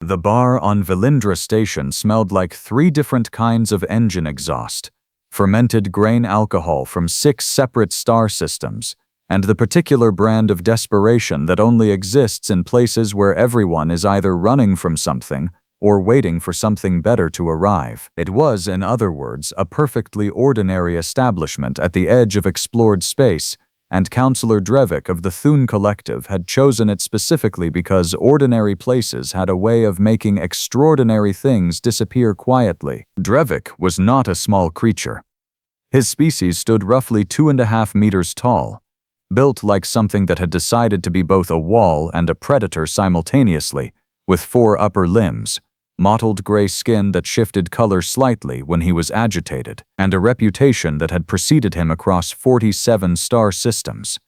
The bar on Velindra station smelled like 3 different kinds of engine exhaust, fermented grain alcohol from 6 separate star systems, and the particular brand of desperation that only exists in places where everyone is either running from something or waiting for something better to arrive. It was, in other words, a perfectly ordinary establishment at the edge of explored space, and Councillor Drevik of the Thun Collective had chosen it specifically because ordinary places had a way of making extraordinary things disappear quietly. Drevik was not a small creature. His species stood roughly 2.5 meters tall, built like something that had decided to be both a wall and a predator simultaneously, with 4 upper limbs, mottled gray skin that shifted color slightly when he was agitated, and a reputation that had preceded him across 47 star systems.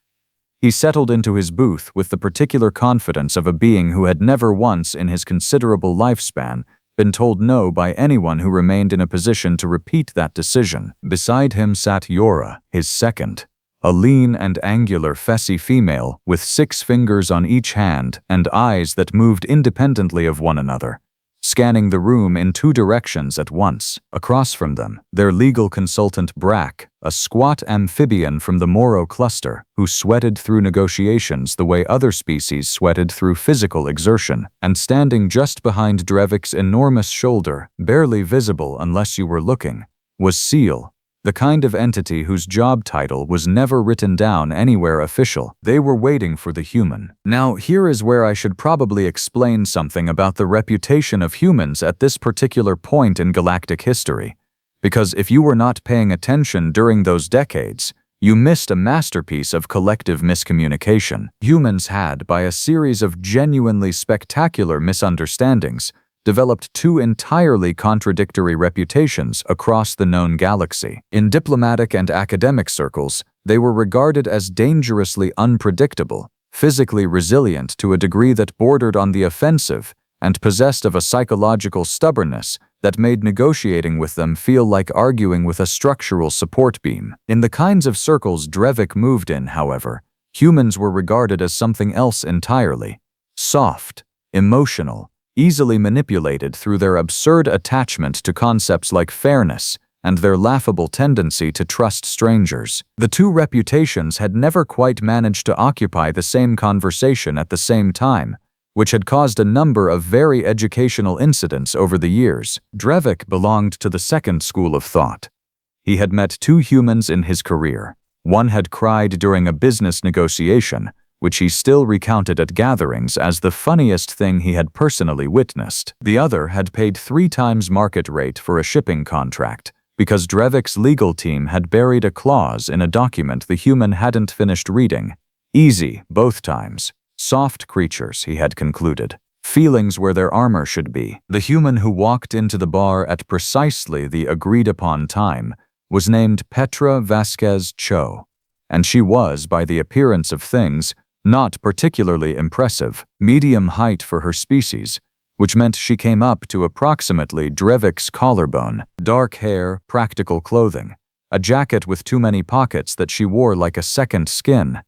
He settled into his booth with the particular confidence of a being who had never once in his considerable lifespan been told no by anyone who remained in a position to repeat that decision. Beside him sat Yora, his second, a lean and angular Fessy female with 6 fingers on each hand and eyes that moved independently of one another, scanning the room in 2 directions at once. Across from them, their legal consultant Brack, a squat amphibian from the Moro cluster, who sweated through negotiations the way other species sweated through physical exertion, and standing just behind Drevik's enormous shoulder, barely visible unless you were looking, was Seal, the kind of entity whose job title was never written down anywhere official. They were waiting for the human. Now, here is where I should probably explain something about the reputation of humans at this particular point in galactic history, because if you were not paying attention during those decades, you missed a masterpiece of collective miscommunication. Humans had, by a series of genuinely spectacular misunderstandings, developed 2 entirely contradictory reputations across the known galaxy. In diplomatic and academic circles, they were regarded as dangerously unpredictable, physically resilient to a degree that bordered on the offensive, and possessed of a psychological stubbornness that made negotiating with them feel like arguing with a structural support beam. In the kinds of circles Drevik moved in, however, humans were regarded as something else entirely: soft, emotional, easily manipulated through their absurd attachment to concepts like fairness and their laughable tendency to trust strangers. The 2 reputations had never quite managed to occupy the same conversation at the same time, which had caused a number of very educational incidents over the years. Drevik belonged to the second school of thought. He had met 2 humans in his career. One had cried during a business negotiation, which he still recounted at gatherings as the funniest thing he had personally witnessed. The other had paid 3 times market rate for a shipping contract, because Drevik's legal team had buried a clause in a document the human hadn't finished reading. Easy, both times. Soft creatures, he had concluded. Feelings where their armor should be. The human who walked into the bar at precisely the agreed-upon time was named Petra Vasquez Cho, and she was, by the appearance of things, not particularly impressive. Medium height for her species, which meant she came up to approximately Drevik's collarbone. Dark hair, practical clothing, a jacket with too many pockets that she wore like a second skin.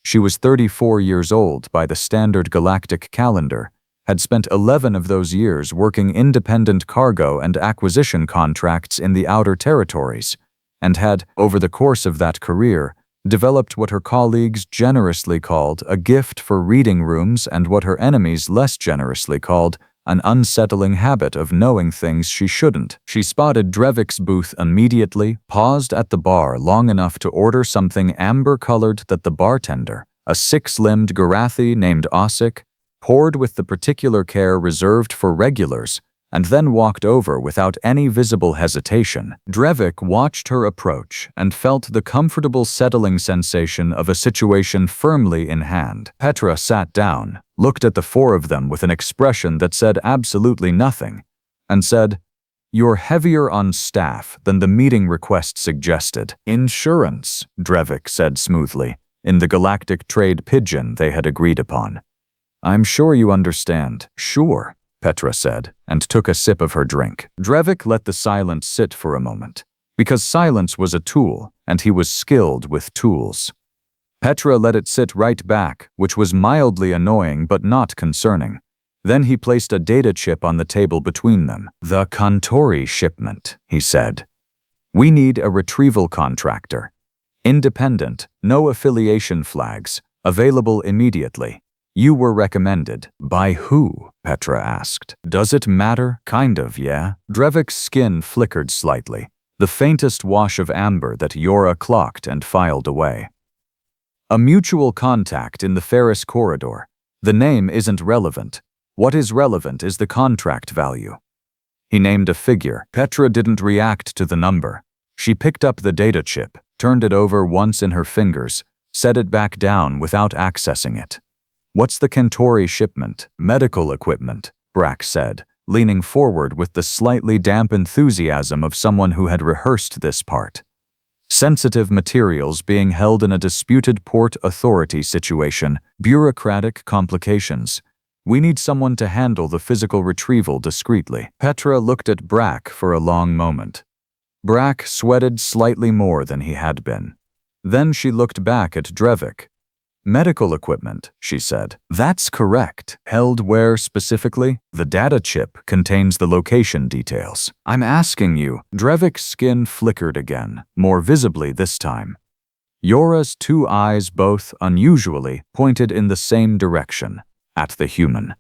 She was 34 years old by the standard galactic calendar, had spent 11 of those years working independent cargo and acquisition contracts in the outer territories, and had, over the course of that career, developed what her colleagues generously called a gift for reading rooms and what her enemies less generously called an unsettling habit of knowing things she shouldn't. She spotted Drevik's booth immediately, paused at the bar long enough to order something amber-colored that the bartender, a 6-limbed Garathi named Osik, poured with the particular care reserved for regulars, and then walked over without any visible hesitation. Drevik watched her approach and felt the comfortable settling sensation of a situation firmly in hand. Petra sat down, looked at the 4 of them with an expression that said absolutely nothing, and said, "You're heavier on staff than the meeting request suggested." "Insurance," Drevik said smoothly, in the galactic trade pidgin they had agreed upon. "I'm sure you understand." "Sure," Petra said, and took a sip of her drink. Drevik let the silence sit for a moment, because silence was a tool, and he was skilled with tools. Petra let it sit right back, which was mildly annoying but not concerning. Then he placed a data chip on the table between them. "The Contori shipment," he said. "We need a retrieval contractor. Independent, no affiliation flags, available immediately. You were recommended." "By who?" Petra asked. "Does it matter?" "Kind of, yeah." Drevik's skin flickered slightly, the faintest wash of amber that Yora clocked and filed away. "A mutual contact in the Ferris corridor. The name isn't relevant. What is relevant is the contract value." He named a figure. Petra didn't react to the number. She picked up the data chip, turned it over once in her fingers, set it back down without accessing it. "What's the Contori shipment?" "Medical equipment," Brack said, leaning forward with the slightly damp enthusiasm of someone who had rehearsed this part. "Sensitive materials being held in a disputed port authority situation, bureaucratic complications. We need someone to handle the physical retrieval discreetly." Petra looked at Brack for a long moment. Brack sweated slightly more than he had been. Then she looked back at Drevik. "Medical equipment," she said. "That's correct. Held where specifically?" "The data chip contains the location details." "I'm asking you." Drevik's skin flickered again, more visibly this time. Yora's two eyes, both unusually, pointed in the same direction, at the human.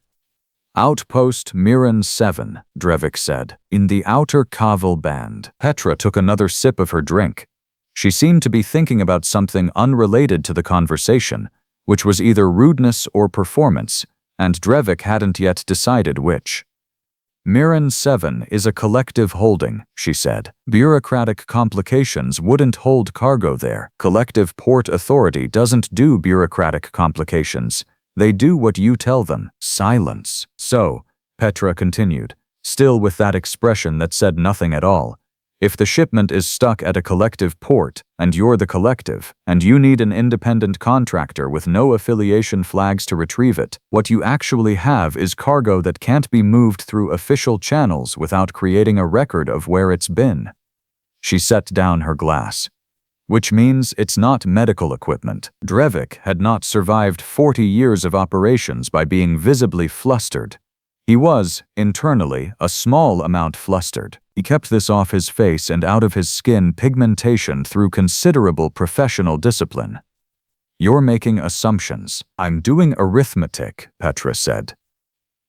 "Outpost Miran 7, Drevik said, "in the outer Kaval band." Petra took another sip of her drink. She seemed to be thinking about something unrelated to the conversation, which was either rudeness or performance, and Drevik hadn't yet decided which. "Miran 7 is a collective holding," she said. "Bureaucratic complications wouldn't hold cargo there. Collective Port Authority doesn't do bureaucratic complications. They do what you tell them." Silence. "So," Petra continued, still with that expression that said nothing at all, "if the shipment is stuck at a collective port, and you're the collective, and you need an independent contractor with no affiliation flags to retrieve it, what you actually have is cargo that can't be moved through official channels without creating a record of where it's been." She set down her glass. "Which means it's not medical equipment." Drevik had not survived 40 years of operations by being visibly flustered. He was, internally, a small amount flustered. He kept this off his face and out of his skin pigmentation through considerable professional discipline. "You're making assumptions." "I'm doing arithmetic," Petra said.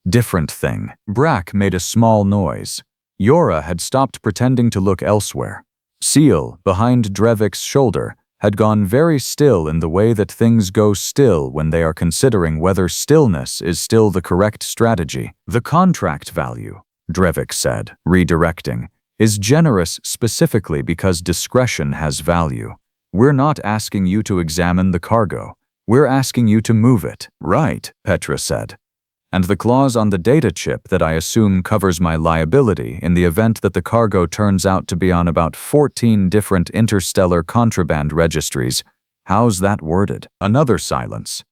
"Different thing." Brack made a small noise. Yora had stopped pretending to look elsewhere. Seal, behind Drevik's shoulder, had gone very still in the way that things go still when they are considering whether stillness is still the correct strategy. "The contract value," Drevik said, redirecting, "is generous specifically because discretion has value. We're not asking you to examine the cargo. We're asking you to move it." "Right," Petra said. "And the clause on the data chip that I assume covers my liability in the event that the cargo turns out to be on about 14 different interstellar contraband registries. How's that worded?" Another silence.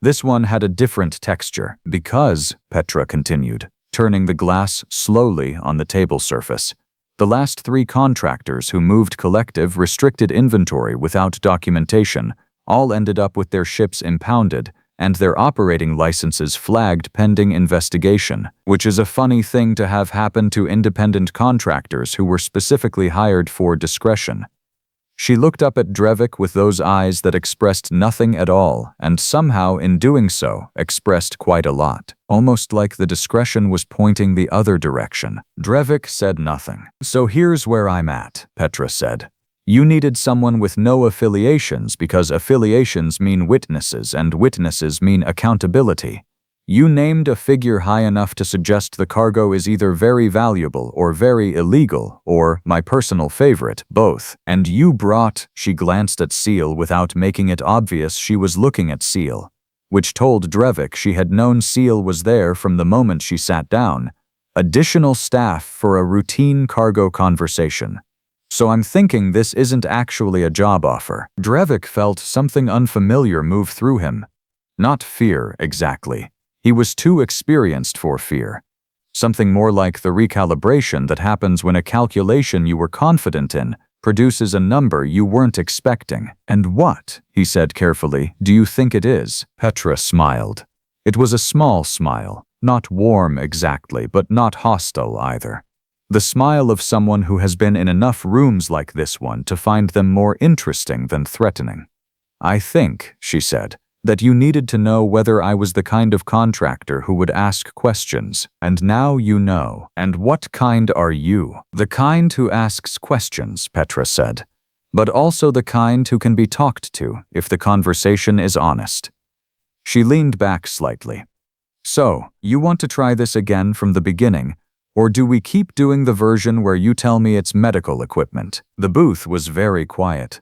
This one had a different texture, because, Petra continued, turning the glass slowly on the table surface, the last 3 contractors who moved collective restricted inventory without documentation all ended up with their ships impounded and their operating licenses flagged pending investigation, which is a funny thing to have happen to independent contractors who were specifically hired for discretion. She looked up at Drevik with those eyes that expressed nothing at all, and somehow, in doing so, expressed quite a lot, almost like the discretion was pointing the other direction. Drevik said nothing. "So here's where I'm at," Petra said. "You needed someone with no affiliations because affiliations mean witnesses and witnesses mean accountability. You named a figure high enough to suggest the cargo is either very valuable or very illegal, or, my personal favorite, both. And you brought," she glanced at Seal without making it obvious she was looking at Seal, which told Drevik she had known Seal was there from the moment she sat down, "additional staff for a routine cargo conversation. So I'm thinking this isn't actually a job offer." Drevik felt something unfamiliar move through him. Not fear, exactly. He was too experienced for fear. Something more like the recalibration that happens when a calculation you were confident in produces a number you weren't expecting. "And what," he said carefully, "do you think it is?" Petra smiled. It was a small smile, Not warm exactly, but not hostile either. The smile of someone who has been in enough rooms like this one to find them more interesting than threatening. "I think," she said, "that you needed to know whether I was the kind of contractor who would ask questions, and now you know. And what kind are you?" "The kind who asks questions," Petra said, "but also the kind who can be talked to if the conversation is honest." She leaned back slightly. "So, you want to try this again from the beginning, or do we keep doing the version where you tell me it's medical equipment?" The booth was very quiet.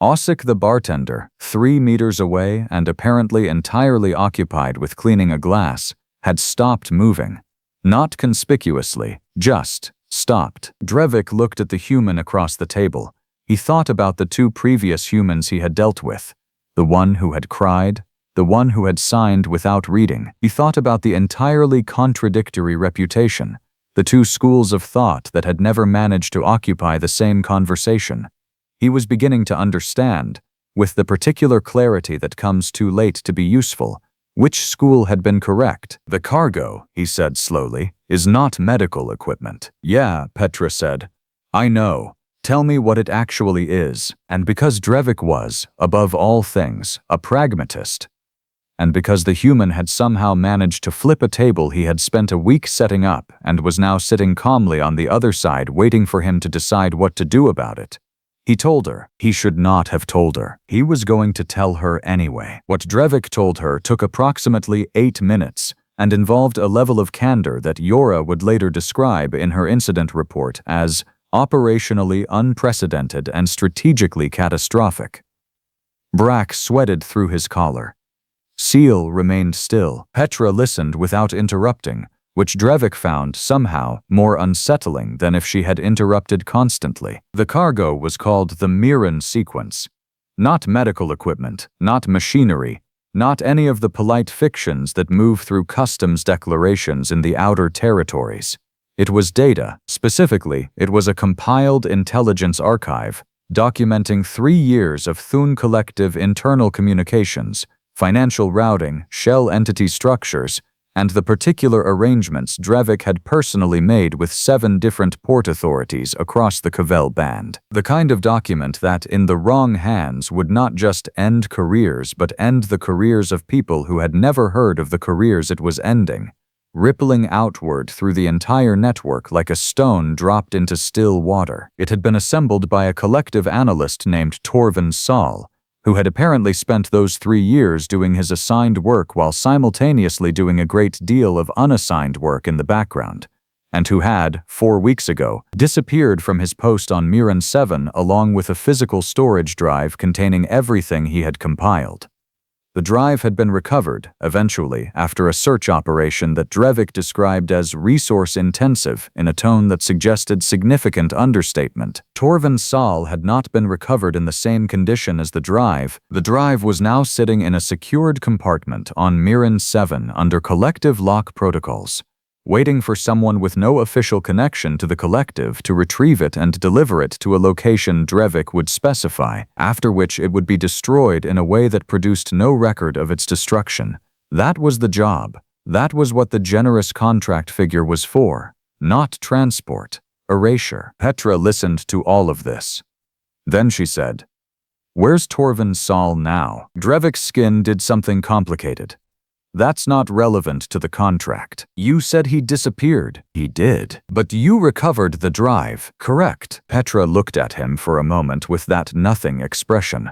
Osik, the bartender, 3 meters away and apparently entirely occupied with cleaning a glass, had stopped moving. Not conspicuously, just stopped. Drevik looked at the human across the table. He thought about the 2 previous humans he had dealt with, the one who had cried, the one who had signed without reading. He thought about the entirely contradictory reputation, the 2 schools of thought that had never managed to occupy the same conversation. He was beginning to understand, with the particular clarity that comes too late to be useful, which school had been correct. "The cargo," he said slowly, "is not medical equipment." "Yeah," Petra said. "I know. Tell me what it actually is." And because Drevik was, above all things, a pragmatist, and because the human had somehow managed to flip a table he had spent a week setting up and was now sitting calmly on the other side waiting for him to decide what to do about it, he told her. He should not have told her. He was going to tell her anyway. What Drevik told her took approximately 8 minutes and involved a level of candor that Yora would later describe in her incident report as operationally unprecedented and strategically catastrophic. Brack sweated through his collar. Seal remained still. Petra listened without interrupting, which Drevik found somehow more unsettling than if she had interrupted constantly. The cargo was called the Mirren sequence. Not medical equipment, not machinery, not any of the polite fictions that move through customs declarations in the outer territories. It was data. Specifically, it was a compiled intelligence archive documenting 3 years of Thun collective internal communications, financial routing, shell entity structures, and the particular arrangements Drevik had personally made with 7 different port authorities across the Cavell Band. The kind of document that, in the wrong hands, would not just end careers but end the careers of people who had never heard of the careers it was ending, rippling outward through the entire network like a stone dropped into still water. It had been assembled by a collective analyst named Torvin Saul, who had apparently spent those 3 years doing his assigned work while simultaneously doing a great deal of unassigned work in the background, and who had, 4 weeks ago, disappeared from his post on Mirren 7 along with a physical storage drive containing everything he had compiled. The drive had been recovered, eventually, after a search operation that Drevik described as resource-intensive in a tone that suggested significant understatement. Torvin Saul had not been recovered in the same condition as the drive. The drive was now sitting in a secured compartment on Mirren 7 under collective lock protocols, waiting for someone with no official connection to the collective to retrieve it and deliver it to a location Drevik would specify, after which it would be destroyed in a way that produced no record of its destruction. That was the job. That was what the generous contract figure was for. Not transport. Erasure. Petra listened to all of this. Then she said, "Where's Torvin Saul now?" Drevik's skin did something complicated. "That's not relevant to the contract. You said he disappeared." "He did. But you recovered the drive, correct?" Petra looked at him for a moment with that nothing expression.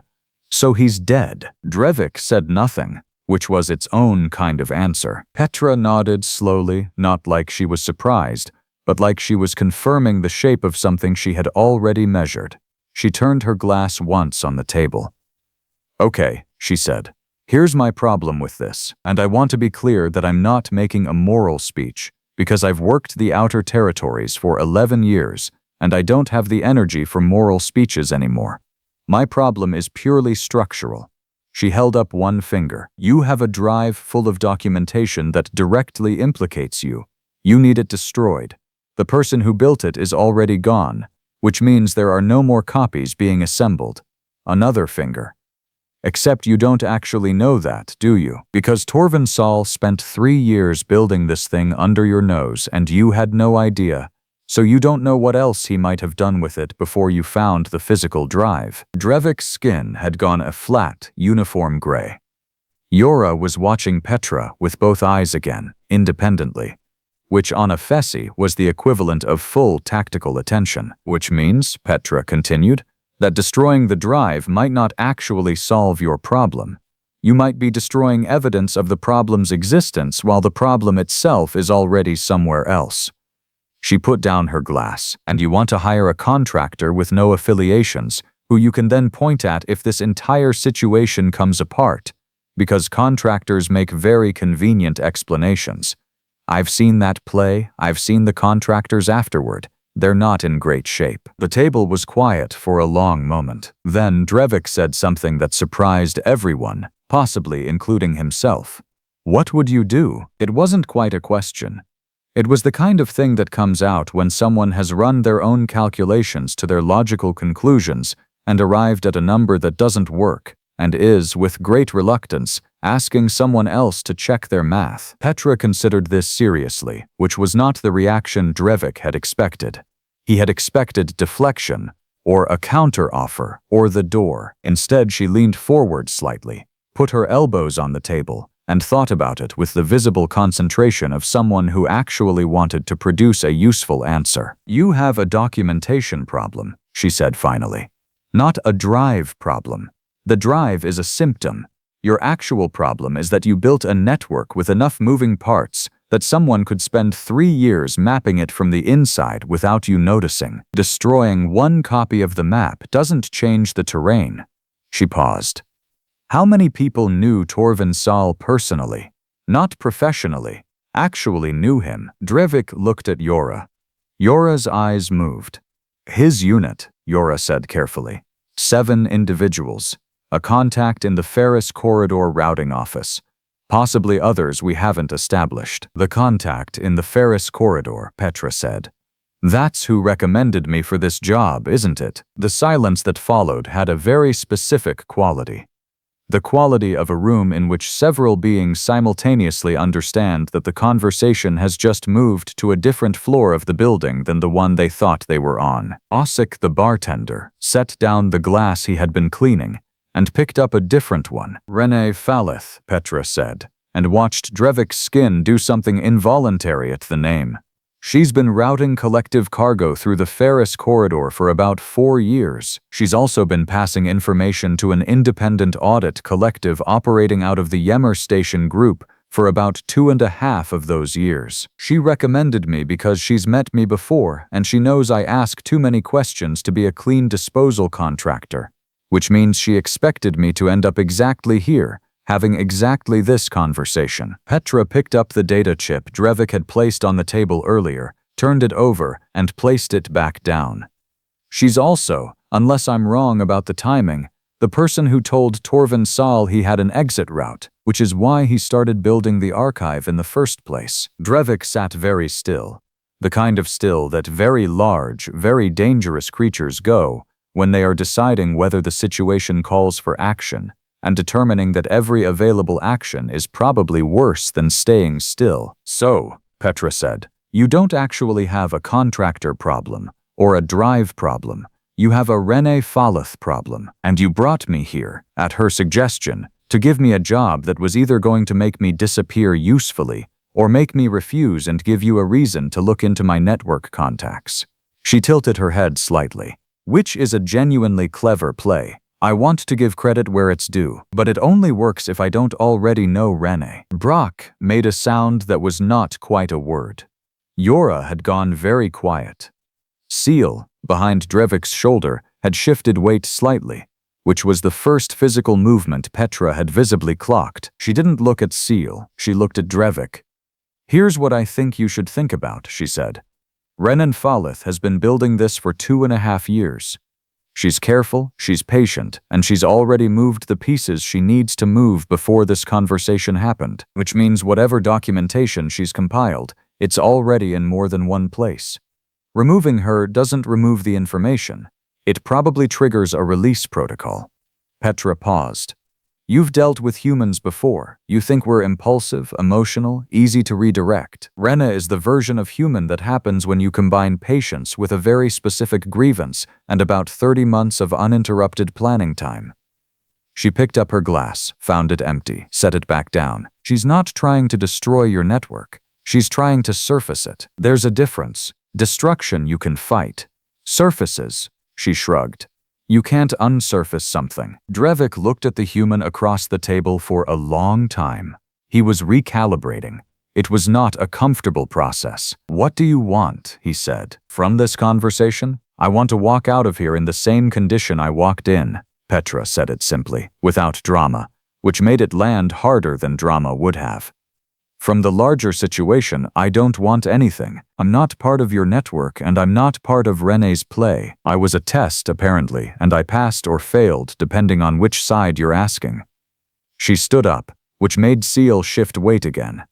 "So he's dead." Drevik said nothing, which was its own kind of answer. Petra nodded slowly, not like she was surprised, but like she was confirming the shape of something she had already measured. She turned her glass once on the table. "Okay," she said. "Here's my problem with this, and I want to be clear that I'm not making a moral speech, because I've worked the outer territories for 11 years, and I don't have the energy for moral speeches anymore. My problem is purely structural." She held up one finger. "You have a drive full of documentation that directly implicates you. You need it destroyed. The person who built it is already gone, which means there are no more copies being assembled." Another finger. Except you don't actually know that, do you? Because Torvin Saul spent 3 years building this thing under your nose and you had no idea. So you don't know what else he might have done with it before you found the physical drive. Drevik's skin had gone a flat, uniform gray. Yora was watching Petra with both eyes again, independently, which on a Fessy was the equivalent of full tactical attention. Which means, Petra continued, that destroying the drive might not actually solve your problem. You might be destroying evidence of the problem's existence while the problem itself is already somewhere else. She put down her glass. And you want to hire a contractor with no affiliations, who you can then point at if this entire situation comes apart, because contractors make very convenient explanations. I've seen that play, I've seen the contractors afterward. They're not in great shape. The table was quiet for a long moment. Then Drevik said something that surprised everyone, possibly including himself. What would you do? It wasn't quite a question. It was the kind of thing that comes out when someone has run their own calculations to their logical conclusions and arrived at a number that doesn't work, and is, with great reluctance, asking someone else to check their math. Petra considered this seriously, which was not the reaction Drevik had expected. He had expected deflection, or a counter-offer, or the door. Instead, she leaned forward slightly, put her elbows on the table, and thought about it with the visible concentration of someone who actually wanted to produce a useful answer. You have a documentation problem, she said finally. Not a drive problem. The drive is a symptom. Your actual problem is that you built a network with enough moving parts that someone could spend 3 years mapping it from the inside without you noticing. Destroying one copy of the map doesn't change the terrain. She paused. How many people knew Torvin Saul personally? Not professionally. Actually knew him. Drevik looked at Yora. Yora's eyes moved. His unit, Yora said carefully. 7 individuals. A contact in the Ferris Corridor routing office. Possibly others we haven't established. The contact in the Ferris Corridor, Petra said. That's who recommended me for this job, isn't it? The silence that followed had a very specific quality. The quality of a room in which several beings simultaneously understand that the conversation has just moved to a different floor of the building than the one they thought they were on. Osik, the bartender, set down the glass he had been cleaning and picked up a different one. Renee Falith, Petra said, and watched Drevik's skin do something involuntary at the name. She's been routing collective cargo through the Ferris Corridor for about 4 years. She's also been passing information to an independent audit collective operating out of the Yemmer Station Group for about 2.5 of those years. She recommended me because she's met me before and she knows I ask too many questions to be a clean disposal contractor, which means she expected me to end up exactly here, having exactly this conversation. Petra picked up the data chip Drevik had placed on the table earlier, turned it over, and placed it back down. She's also, unless I'm wrong about the timing, the person who told Torvin Saul he had an exit route, which is why he started building the archive in the first place. Drevik sat very still, the kind of still that very large, very dangerous creatures go when they are deciding whether the situation calls for action, and determining that every available action is probably worse than staying still. So, Petra said, you don't actually have a contractor problem, or a drive problem. You have a Renee Falith problem, and you brought me here, at her suggestion, to give me a job that was either going to make me disappear usefully, or make me refuse and give you a reason to look into my network contacts. She tilted her head slightly, which is a genuinely clever play. I want to give credit where it's due, but it only works if I don't already know Renee. Brock made a sound that was not quite a word. Yora had gone very quiet. Seal, behind Drevik's shoulder, had shifted weight slightly, which was the first physical movement Petra had visibly clocked. She didn't look at Seal, she looked at Drevik. Here's what I think you should think about, she said. Renan Falith has been building this for 2.5 years. She's careful, she's patient, and she's already moved the pieces she needs to move before this conversation happened, which means whatever documentation she's compiled, it's already in more than one place. Removing her doesn't remove the information. It probably triggers a release protocol. Petra paused. You've dealt with humans before. You think we're impulsive, emotional, easy to redirect. Rena is the version of human that happens when you combine patience with a very specific grievance and about 30 months of uninterrupted planning time. She picked up her glass, found it empty, set it back down. She's not trying to destroy your network. She's trying to surface it. There's a difference. Destruction you can fight. Surfaces, she shrugged. You can't unsurface something. Drevik looked at the human across the table for a long time. He was recalibrating. It was not a comfortable process. What do you want? He said. From this conversation? I want to walk out of here in the same condition I walked in. Petra said it simply, without drama, which made it land harder than drama would have. From the larger situation, I don't want anything. I'm not part of your network and I'm not part of Rene's play. I was a test, apparently, and I passed or failed depending on which side you're asking. She stood up, which made Seal shift weight again.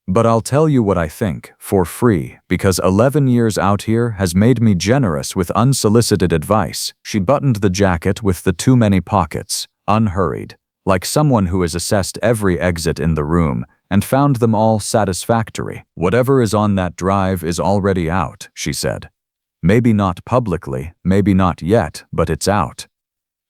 But I'll tell you what I think, for free, because 11 years out here has made me generous with unsolicited advice. She buttoned the jacket with the too many pockets, unhurried, like someone who has assessed every exit in the room and found them all satisfactory. Whatever is on that drive is already out, she said. Maybe not publicly, maybe not yet, but it's out.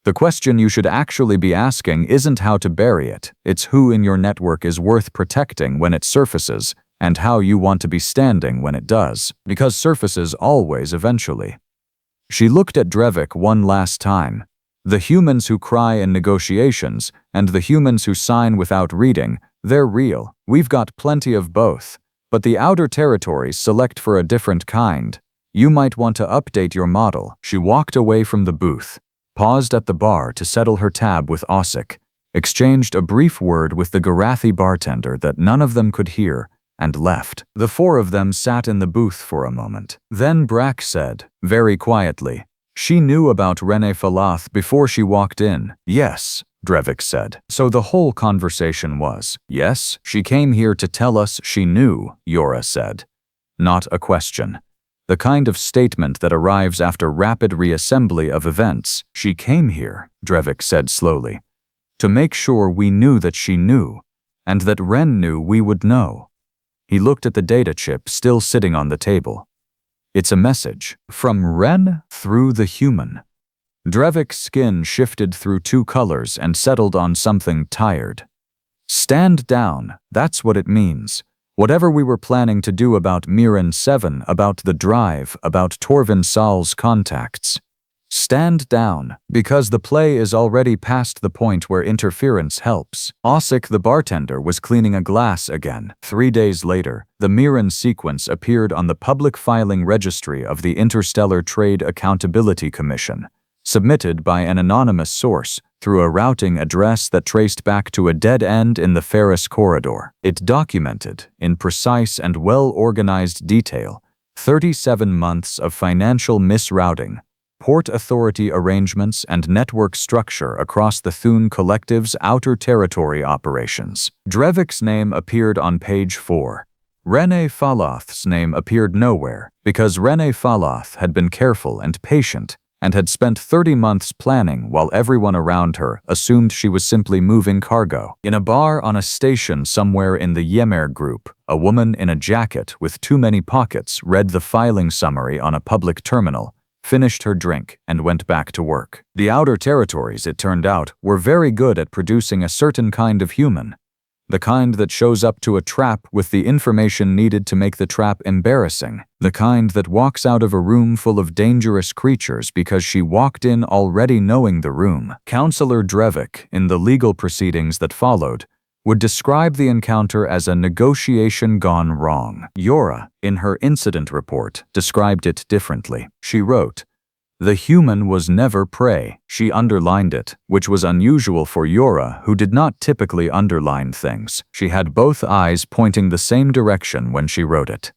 The question you should actually be asking isn't how to bury it, it's who in your network is worth protecting when it surfaces, and how you want to be standing when it does, because surfaces always eventually. She looked at Drevik one last time. The humans who cry in negotiations, and the humans who sign without reading, they're real. We've got plenty of both. But the outer territories select for a different kind. You might want to update your model. She walked away from the booth, paused at the bar to settle her tab with Osik, exchanged a brief word with the Garathi bartender that none of them could hear, and left. The four of them sat in the booth for a moment. Then Brack said, very quietly, she knew about Rene Falath before she walked in. Yes, Drevik said. So the whole conversation was, yes, she came here to tell us she knew, Yora said. Not a question. The kind of statement that arrives after rapid reassembly of events. She came here, Drevik said slowly, to make sure we knew that she knew, and that Ren knew we would know. He looked at the data chip still sitting on the table. It's a message from Ren through the human. Drevik's skin shifted through two colors and settled on something tired. Stand down, that's what it means. Whatever we were planning to do about Miran 7, about the drive, about Torvin Sal's contacts. Stand down, because the play is already past the point where interference helps. Osik the bartender was cleaning a glass again. 3 days later, the Miran sequence appeared on the public filing registry of the Interstellar Trade Accountability Commission, submitted by an anonymous source through a routing address that traced back to a dead end in the Ferris corridor. It documented, in precise and well-organized detail, 37 months of financial misrouting, Port Authority arrangements and network structure across the Thun Collective's outer territory operations. Drevik's name appeared on page 4. Rene Falath's name appeared nowhere, because Rene Falath had been careful and patient and had spent 30 months planning while everyone around her assumed she was simply moving cargo. In a bar on a station somewhere in the Yemer group, a woman in a jacket with too many pockets read the filing summary on a public terminal, finished her drink, and went back to work. The outer territories, it turned out, were very good at producing a certain kind of human. The kind that shows up to a trap with the information needed to make the trap embarrassing. The kind that walks out of a room full of dangerous creatures because she walked in already knowing the room. Councillor Drevik, in the legal proceedings that followed, would describe the encounter as a negotiation gone wrong. Yora, in her incident report, described it differently. She wrote, "The human was never prey." She underlined it, which was unusual for Yora, who did not typically underline things. She had both eyes pointing the same direction when she wrote it.